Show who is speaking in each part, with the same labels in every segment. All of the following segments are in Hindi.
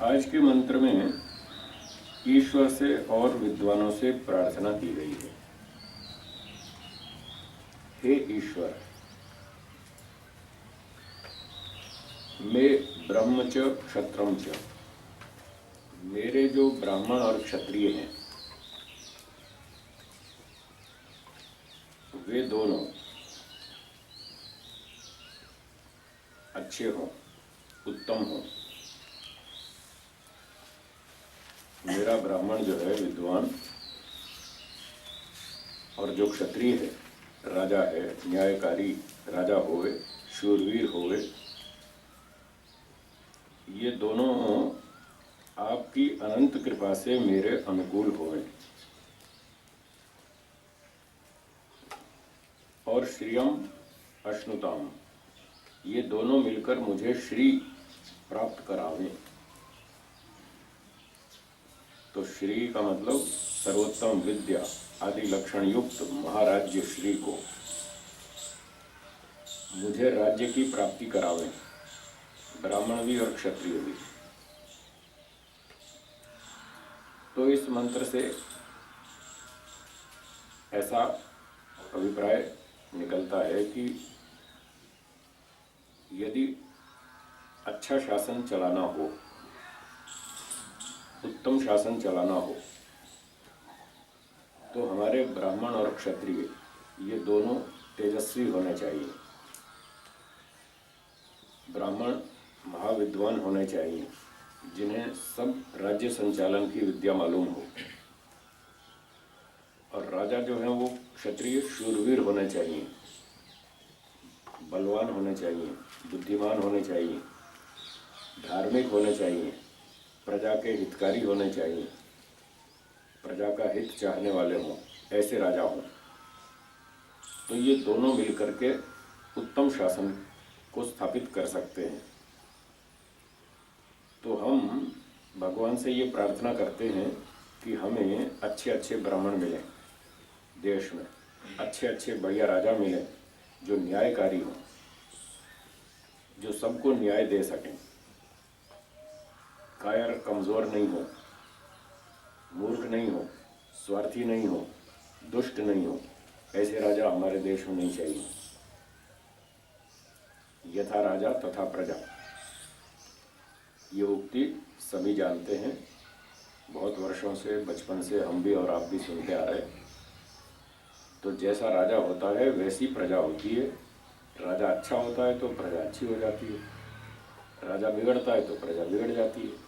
Speaker 1: आज के मंत्र में ईश्वर से और विद्वानों से प्रार्थना की गई है। हे ईश्वर, मे ब्रह्म च क्षत्रम च, मेरे जो ब्राह्मण और क्षत्रिय हैं वे दोनों अच्छे हों, उत्तम हों। मेरा ब्राह्मण जो है विद्वान और जो क्षत्रिय है, राजा है, न्यायकारी राजा होवे, शूरवीर होवे, ये दोनों आपकी अनंत कृपा से मेरे अनुकूल होवे और श्रियम अश्नुताम, ये दोनों मिलकर मुझे श्री प्राप्त करावें। तो श्री का मतलब सर्वोत्तम विद्या आदि लक्षण युक्त महाराज्य श्री को मुझे राज्य की प्राप्ति करावें, ब्राह्मण भी और क्षत्रिय भी। तो इस मंत्र से ऐसा अभिप्राय निकलता है कि यदि अच्छा शासन चलाना हो, उत्तम शासन चलाना हो, तो हमारे ब्राह्मण और क्षत्रिय ये दोनों तेजस्वी होने चाहिए। ब्राह्मण महाविद्वान होने चाहिए जिन्हें सब राज्य संचालन की विद्या मालूम हो, और राजा जो है वो क्षत्रिय शूरवीर होने चाहिए, बलवान होने चाहिए, बुद्धिमान होने चाहिए, धार्मिक होने चाहिए, प्रजा के हितकारी होने चाहिए, प्रजा का हित चाहने वाले हों, ऐसे राजा हों। तो ये दोनों मिलकर के उत्तम शासन को स्थापित कर सकते हैं। तो हम भगवान से ये प्रार्थना करते हैं कि हमें अच्छे अच्छे ब्राह्मण मिलें, देश में अच्छे अच्छे बढ़िया राजा मिलें जो न्यायकारी हों, जो सबको न्याय दे सकें, कायर कमज़ोर नहीं हो, मूर्ख नहीं हो, स्वार्थी नहीं हो, दुष्ट नहीं हो, ऐसे राजा हमारे देश में नहीं चाहिए। यथा राजा तथा प्रजा, ये उक्ति सभी जानते हैं, बहुत वर्षों से, बचपन से हम भी और आप भी सुनते आ रहे। तो जैसा राजा होता है वैसी प्रजा होती है। राजा अच्छा होता है तो प्रजा अच्छी हो जाती है, राजा बिगड़ता है तो प्रजा बिगड़ जाती है।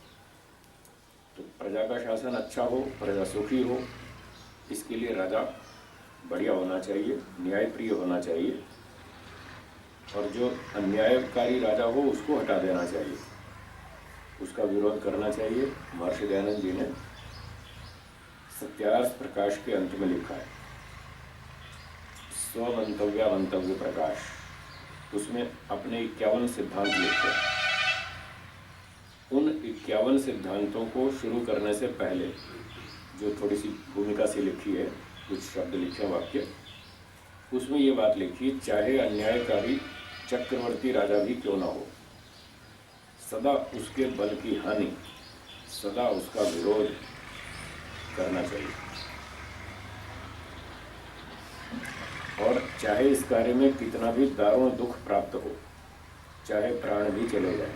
Speaker 1: तो प्रजा का शासन अच्छा हो, प्रजा सुखी हो, इसके लिए राजा बढ़िया होना चाहिए, न्यायप्रिय होना चाहिए, और जो अन्यायकारी राजा हो उसको हटा देना चाहिए, उसका विरोध करना चाहिए। महर्षि दयानंद जी ने सत्यार्थ प्रकाश के अंत में लिखा है, स्वमंतव्यामंतव्य प्रकाश, उसमें अपने 51 सिद्धांत लिखे हैं। उन 51 सिद्धांतों को शुरू करने से पहले जो थोड़ी सी भूमिका से लिखी है, कुछ शब्द लिखे, वाक्य, उसमें ये बात लिखी, चाहे अन्यायकारी चक्रवर्ती राजा भी क्यों ना हो, सदा उसके बल की हानि, सदा उसका विरोध करना चाहिए, और चाहे इस कार्य में कितना भी दारुण दुख प्राप्त हो, चाहे प्राण भी चले जाए,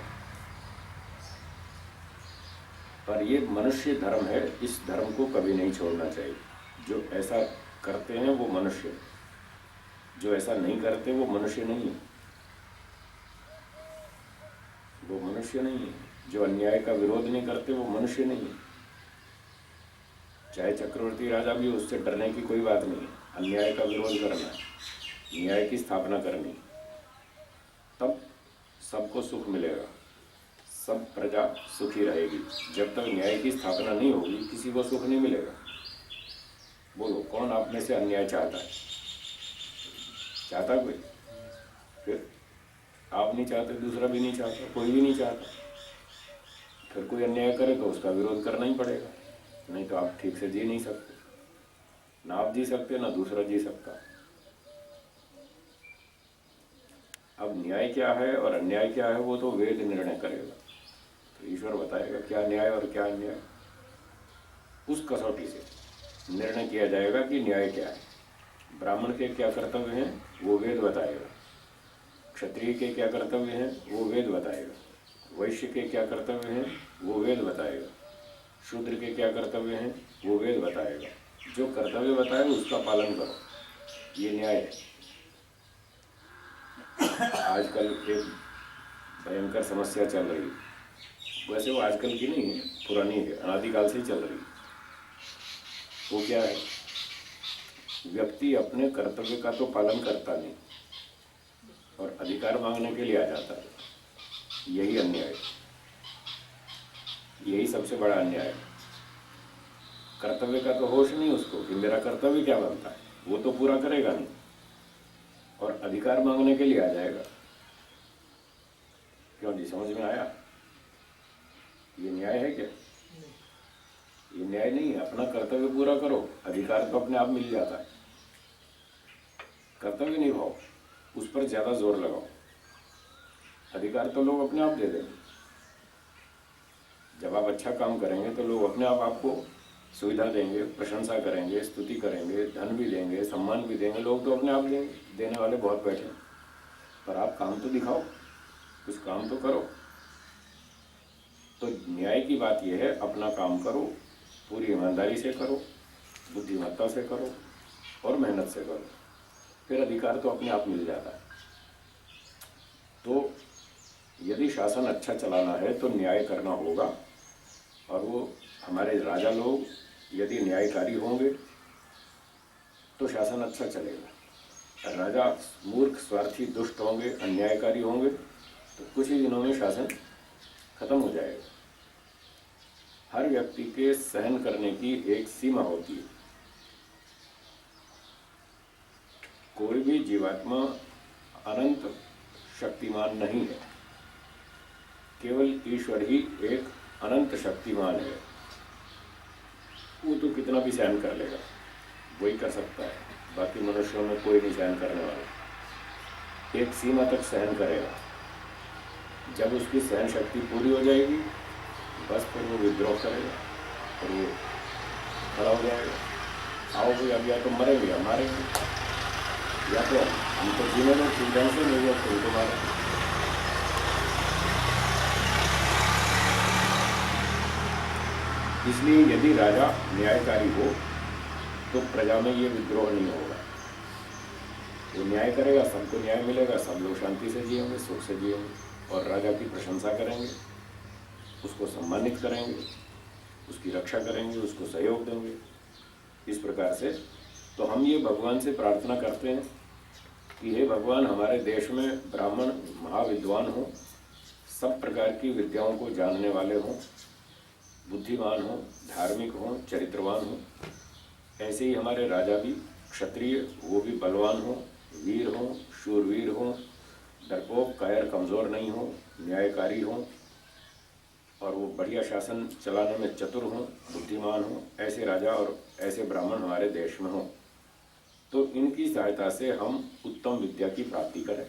Speaker 1: पर ये मनुष्य धर्म है, इस धर्म को कभी नहीं छोड़ना चाहिए। जो ऐसा करते हैं वो मनुष्य, जो ऐसा नहीं करते वो मनुष्य नहीं है, वो मनुष्य नहीं है। जो अन्याय का विरोध नहीं करते वो मनुष्य नहीं है। चाहे चक्रवर्ती राजा भी, उससे डरने की कोई बात नहीं है। अन्याय का विरोध करना है, न्याय की स्थापना करनी, तब सबको सुख मिलेगा, सब प्रजा सुखी रहेगी। जब तक न्याय की स्थापना नहीं होगी किसी को सुख नहीं मिलेगा। बोलो, कौन आप में से अन्याय चाहता है? चाहता कोई? फिर आप नहीं चाहते, दूसरा भी नहीं चाहता, कोई भी नहीं चाहता। फिर कोई अन्याय करे तो उसका विरोध करना ही पड़ेगा, नहीं तो आप ठीक से जी नहीं सकते। ना आप जी सकते, ना दूसरा जी सकता। अब न्याय क्या है और अन्याय क्या है वो तो वेद निर्णय करेगा। तो ईश्वर बताएगा क्या न्याय और क्या अन्याय। उस कसौटी से निर्णय किया जाएगा कि न्याय क्या है। ब्राह्मण के क्या कर्तव्य हैं वो वेद बताएगा, क्षत्रिय के क्या कर्तव्य हैं वो वेद बताएगा, वैश्य के क्या कर्तव्य हैं वो वेद बताएगा, शूद्र के क्या कर्तव्य हैं वो वेद बताएगा। जो कर्तव्य बताए उसका पालन करो, ये न्याय है। आजकल एक भयंकर समस्या चल रही है, वैसे वो आजकल की नहीं है, पुरानी है, अनादिकाल से ही चल रही है। वो क्या है, व्यक्ति अपने कर्तव्य का तो पालन करता नहीं और अधिकार मांगने के लिए आ जाता है। यही अन्याय है, यही सबसे बड़ा अन्याय है। कर्तव्य का तो होश नहीं उसको कि मेरा कर्तव्य क्या बनता है, वो तो पूरा करेगा नहीं और अधिकार मांगने के लिए आ जाएगा। क्यों जी, समझ में आया? ये न्याय है क्या? ये न्याय नहीं है। अपना कर्तव्य पूरा करो, अधिकार तो अपने आप मिल जाता है। कर्तव्य निभाओ, उस पर ज्यादा जोर लगाओ, अधिकार तो लोग अपने आप दे देंगे। जब आप अच्छा काम करेंगे तो लोग अपने आप आपको सुविधा देंगे, प्रशंसा करेंगे, स्तुति करेंगे, धन भी देंगे, सम्मान भी देंगे। लोग तो अपने आप देंगे, देने वाले बहुत बैठे हैं। पर आप काम तो दिखाओ, कुछ काम तो करो। तो न्याय की बात यह है, अपना काम करो, पूरी ईमानदारी से करो, बुद्धिमत्ता से करो और मेहनत से करो, फिर अधिकार तो अपने आप मिल जाता है। तो यदि शासन अच्छा चलाना है तो न्याय करना होगा, और वो हमारे राजा लोग यदि न्यायकारी होंगे तो शासन अच्छा चलेगा। राजा मूर्ख, स्वार्थी, दुष्ट होंगे, अन्यायकारी होंगे तो कुछ ही दिनों में शासन खत्म हो जाएगा। हर व्यक्ति के सहन करने की एक सीमा होती है। कोई भी जीवात्मा अनंत शक्तिमान नहीं है, केवल ईश्वर ही एक अनंत शक्तिमान है। वो तो कितना भी सहन कर लेगा, वही कर सकता है, बाकी मनुष्यों में कोई नहीं सहन करने वाला। एक सीमा तक सहन करेगा, जब उसकी सहन शक्ति पूरी हो जाएगी बस फिर वो विद्रोह करेगा और वो खड़ा हो जाएगा। आओ भाई, अब या तो मरेंगे या मारेंगे, या तो हमको जीने में ठीक ढंग से नहीं है तो उनको मारेंगे। इसलिए यदि राजा न्यायकारी हो तो प्रजा में ये विद्रोह नहीं होगा। वो न्याय करेगा, सबको न्याय मिलेगा, सब लोग शांति से जिएंगे, सुख से जिएंगे और राजा की प्रशंसा करेंगे, उसको सम्मानित करेंगे, उसकी रक्षा करेंगे, उसको सहयोग देंगे। इस प्रकार से तो हम ये भगवान से प्रार्थना करते हैं कि हे भगवान, हमारे देश में ब्राह्मण महाविद्वान हों, सब प्रकार की विद्याओं को जानने वाले हों, बुद्धिमान हों, धार्मिक हों, चरित्रवान हों। ऐसे ही हमारे राजा भी क्षत्रिय, वो भी बलवान हों, वीर हों, शूरवीर हों, डरपोक, कायर, कमज़ोर नहीं हों, न्यायकारी हों और वो बढ़िया शासन चलाने में चतुर हों, बुद्धिमान हों। ऐसे राजा और ऐसे ब्राह्मण हमारे देश में हों तो इनकी सहायता से हम उत्तम विद्या की प्राप्ति करें,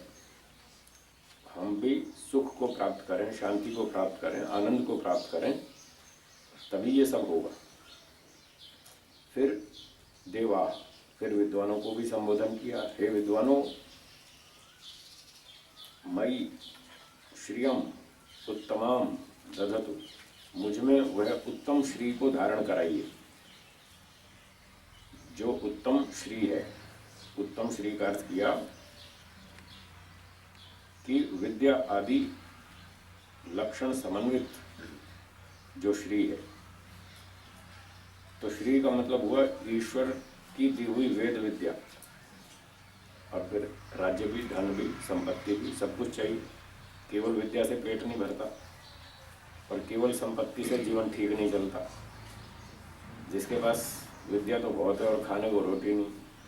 Speaker 1: हम भी सुख को प्राप्त करें, शांति को प्राप्त करें, आनंद को प्राप्त करें, तभी ये सब होगा। फिर देवा, फिर विद्वानों को भी संबोधन किया, हे विद्वानों, मई श्रियम उत्तमाम दधतु, मुझ में वह उत्तम श्री को धारण कराइए। जो उत्तम श्री है, उत्तम श्री का अर्थ किया कि विद्या आदि लक्षण समन्वित जो श्री है। तो श्री का मतलब हुआ ईश्वर की दी हुई वेद विद्या, और फिर राज्य भी, धन भी, संपत्ति भी, सब कुछ चाहिए। केवल विद्या से पेट नहीं भरता और केवल संपत्ति से जीवन ठीक नहीं चलता। जिसके पास विद्या तो बहुत है और खाने को रोटी नहीं,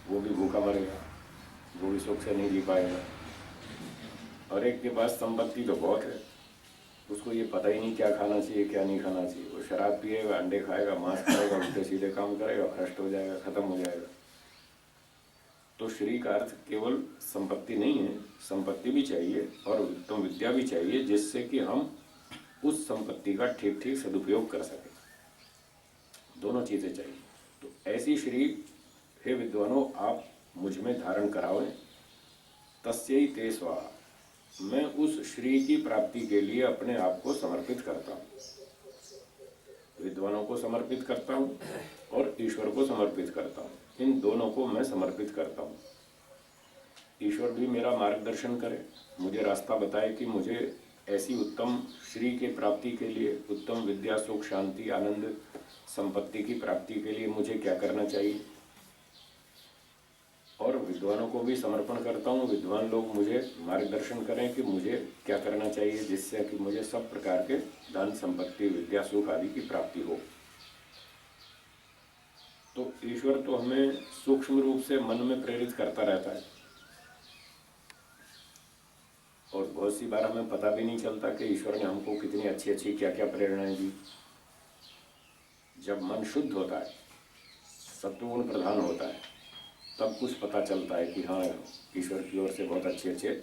Speaker 1: वो भी भूखा मरेगा, वो भी सुख से नहीं जी पाएगा। और एक के पास संपत्ति तो बहुत है, उसको ये पता ही नहीं क्या खाना चाहिए, क्या नहीं खाना चाहिए। वो शराब पिएगा, अंडे खाएगा, मांस खाएगा, उल्टे सीधे काम करेगा, भ्रष्ट हो जाएगा, खत्म हो जाएगा। तो श्री का अर्थ केवल संपत्ति नहीं है, संपत्ति भी चाहिए और उत्तम विद्या भी चाहिए, जिससे कि हम उस संपत्ति का ठीक ठीक सदुपयोग कर सके। दोनों चीज़ें चाहिए। तो ऐसी श्री हे विद्वानों आप मुझ में धारण करावें। तस्यै ते स्वाहा, मैं उस श्री की प्राप्ति के लिए अपने आप को समर्पित करता हूँ। विद्वानों को समर्पित करता हूँ और ईश्वर को समर्पित करता हूँ। इन दोनों को मैं समर्पित करता हूँ। ईश्वर भी मेरा मार्गदर्शन करे, मुझे रास्ता बताए कि मुझे ऐसी उत्तम श्री की प्राप्ति के लिए, उत्तम विद्या सुख शांति आनंद संपत्ति की प्राप्ति के लिए मुझे क्या करना चाहिए। और विद्वानों को भी समर्पण करता हूँ, विद्वान लोग मुझे मार्गदर्शन करें कि मुझे क्या करना चाहिए जिससे कि मुझे सब प्रकार के धन संपत्ति विद्या सुख आदि की प्राप्ति हो। तो ईश्वर तो हमें सूक्ष्म रूप से मन में प्रेरित करता रहता है और बहुत सी बार हमें पता भी नहीं चलता कि ईश्वर ने हमको कितनी अच्छी अच्छी क्या क्या प्रेरणाएं दी। जब मन शुद्ध होता है, सत्वगुण प्रधान होता है, तब कुछ पता चलता है कि हाँ ईश्वर की ओर से बहुत अच्छे अच्छे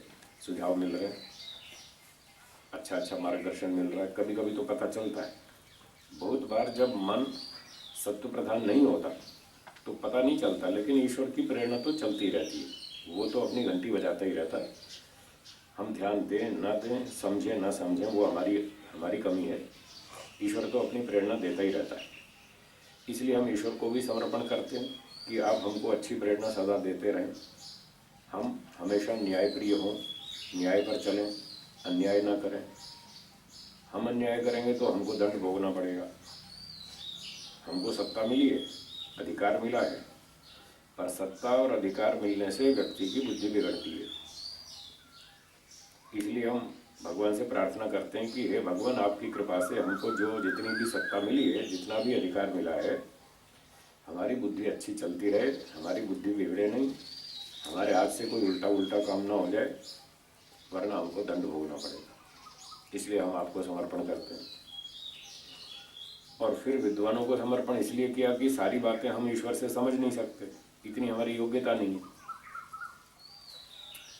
Speaker 1: सुझाव मिल रहे हैं, अच्छा अच्छा मार्गदर्शन मिल रहा है। कभी कभी तो पता चलता है। बहुत बार जब मन सत्व प्रधान नहीं होता तो पता नहीं चलता, लेकिन ईश्वर की प्रेरणा तो चलती रहती है। वो तो अपनी घंटी बजाता ही रहता है। हम ध्यान दें ना दें, समझें ना समझें, वो हमारी कमी है। ईश्वर तो अपनी प्रेरणा देता ही रहता है। इसलिए हम ईश्वर को भी समर्पण करते हैं कि आप हमको अच्छी प्रेरणा सदा देते रहें, हम हमेशा न्यायप्रिय हों, न्याय पर चलें, अन्याय ना करें। हम अन्याय करेंगे तो हमको दंड भोगना पड़ेगा। हमको सत्ता मिली है, अधिकार मिला है, पर सत्ता और अधिकार मिलने से व्यक्ति की बुद्धि बिगड़ती है। इसलिए हम भगवान से प्रार्थना करते हैं कि हे भगवान आपकी कृपा से हमको जो जितनी भी सत्ता मिली है, जितना भी अधिकार मिला है, हमारी बुद्धि अच्छी चलती रहे, हमारी बुद्धि बिगड़े नहीं, हमारे हाथ से कोई उल्टा उल्टा काम ना हो जाए, वरना हमको दंड भोगना पड़ेगा। इसलिए हम आपको समर्पण करते हैं। और फिर विद्वानों को समर्पण इसलिए किया कि सारी बातें हम ईश्वर से समझ नहीं सकते, इतनी हमारी योग्यता नहीं है,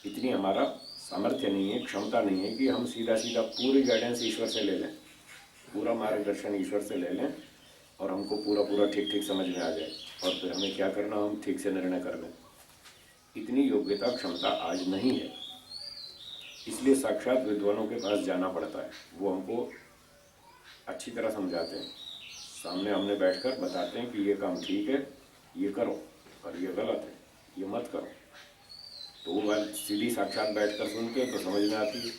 Speaker 1: इतनी हमारा सामर्थ्य नहीं है, क्षमता नहीं है कि हम सीधा सीधा पूरी गाइडेंस ईश्वर से ले लें, पूरा मार्गदर्शन ईश्वर से ले लें और हमको पूरा पूरा ठीक ठीक समझ में आ जाए और फिर हमें क्या करना हम ठीक से निर्णय कर लें। इतनी योग्यता क्षमता आज नहीं है। इसलिए साक्षात विद्वानों के पास जाना पड़ता है। वो हमको अच्छी तरह समझाते हैं, सामने हमने बैठकर बताते हैं कि ये काम ठीक है, ये करो, और ये गलत है, ये मत करो। तो वो बात सीधी साक्षात बैठकर सुनते तो समझ में आती है।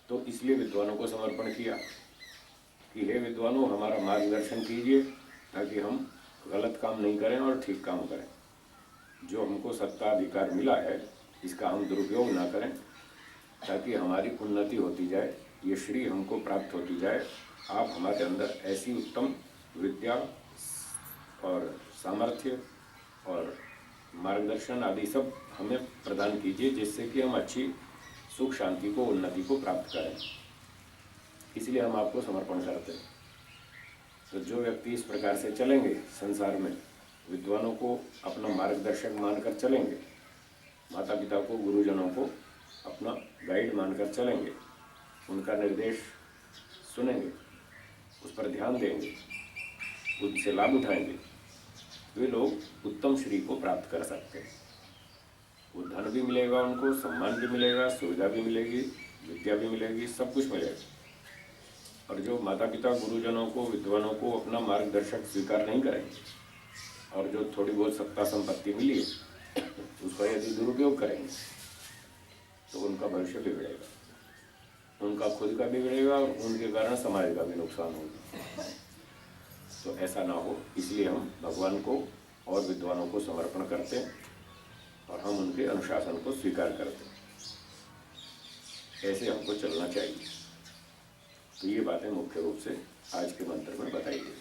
Speaker 1: तो इसलिए विद्वानों को समर्पण किया कि हे विद्वानों हमारा मार्गदर्शन कीजिए ताकि हम गलत काम नहीं करें और ठीक काम करें। जो हमको सत्ता अधिकार मिला है इसका हम दुरुपयोग ना करें, ताकि हमारी उन्नति होती जाए, ये श्री हमको प्राप्त होती जाए। आप हमारे अंदर ऐसी उत्तम विद्या और सामर्थ्य और मार्गदर्शन आदि सब हमें प्रदान कीजिए जिससे कि हम अच्छी सुख शांति को उन्नति को प्राप्त करें। इसलिए हम आपको समर्पण करते हैं। तो जो व्यक्ति इस प्रकार से चलेंगे संसार में, विद्वानों को अपना मार्गदर्शक मानकर चलेंगे, माता पिता को गुरुजनों को अपना गाइड मानकर चलेंगे, उनका निर्देश सुनेंगे, उस पर ध्यान देंगे, उनसे लाभ उठाएंगे, वे लोग उत्तम श्री को प्राप्त कर सकते हैं। वो धन भी मिलेगा, उनको सम्मान भी मिलेगा, सुविधा भी मिलेगी, विद्या भी मिलेगी, सब कुछ मिलेगा। और जो माता पिता गुरुजनों को विद्वानों को अपना मार्गदर्शक स्वीकार नहीं करेंगे और जो थोड़ी बहुत सत्ता संपत्ति मिली है उसका यदि दुरुपयोग करेंगे तो उनका भविष्य बिगड़ेगा, उनका खुद का बिगड़ेगा और उनके कारण समाज का भी नुकसान होगा। तो ऐसा ना हो, इसलिए हम भगवान को और विद्वानों को समर्पण करते हैं और हम उनके अनुशासन को स्वीकार करते हैं। ऐसे हमको चलना चाहिए। तो ये बातें मुख्य रूप से आज के मंत्र में बताई गई।